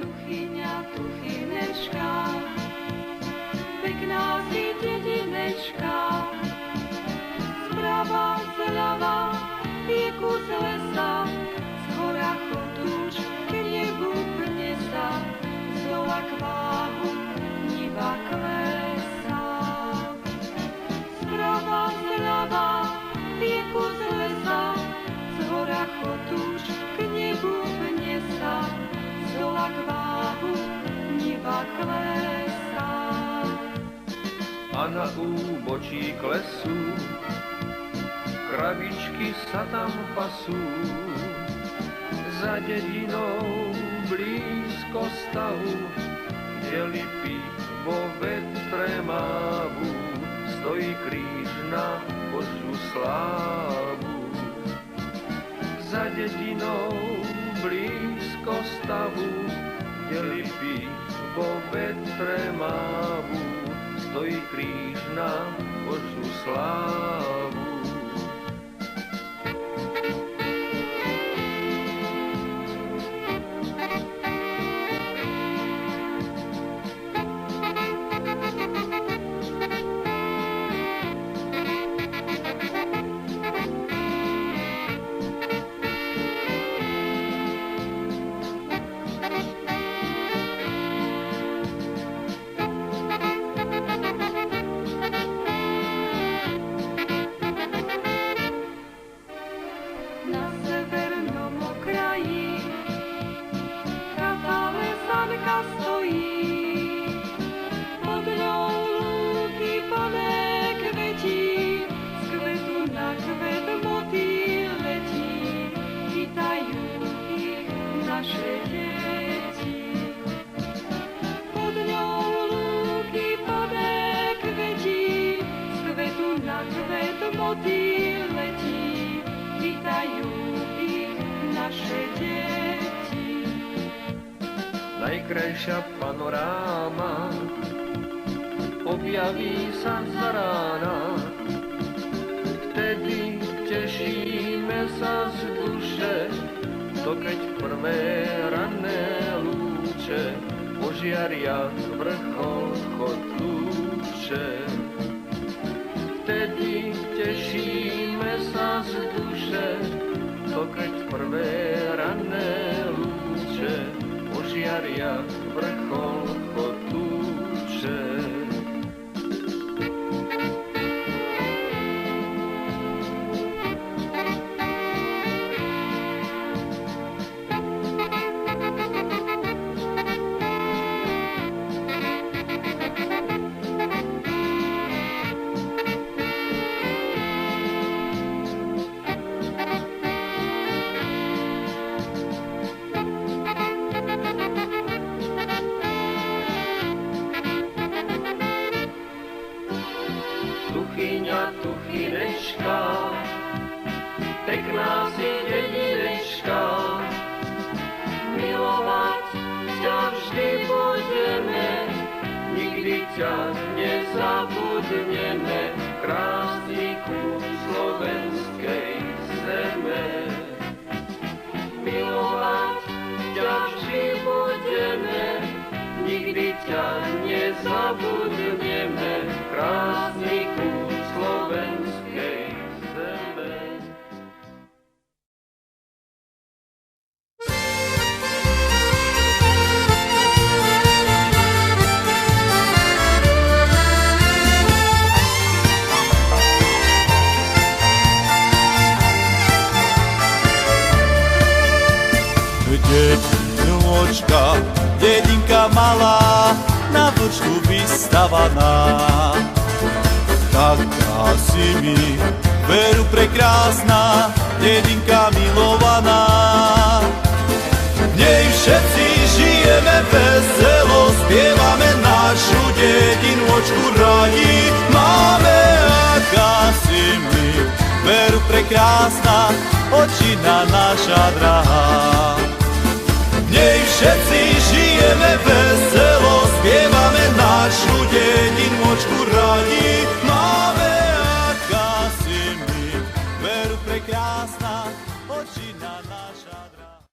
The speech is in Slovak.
tuchyňa, tuchynečka, pekná si dedinečka. Zprava, zľava, je kus lesa, z hora chotúč k nebu pne sa, zdola k váhu niva klesa. Zprava, zľava, je kus lesa, z hora chotúč k nebu pne sa, zdola k váhu niva klesa. A na úbočí klesu kravičky sa tam pasú, za dedinou blízko stavu, kde lipy vo vetre mávu, stojí kríž na Božiu slávu. Za dedinou blízko stavu, kde lipy vo vetre mávu, stojí kríž na Božiu slávu. Najkrajšia panoráma objaví sa za rána, vtedy tešíme sa z duše, to keď prvé ranné lúče požiaria vrchol Chotúče. Vtedy tešíme sa z duše, to keď prvé ranné lúče požiaria vrchol Chotúče. Tuchyňa, tuchynečka, pekná si dedinečka, milovať ťa vždy budeme, nikdy ťa nezabudneme, krásny kus slovenskej zeme. Milovať ťa vždy budeme, nikdy ťa nezabudneme, krásny kus slovenskej zeme. Dedinôčka, dedinka malá, na vlčku vystavaná. Taká si mi, veru prekrásna, dedinka milovaná. V nej všetci žijeme veselo, spievame našu dedinôčku radi. Máme, aká si mi, veru prekrásna, očina naša drahá.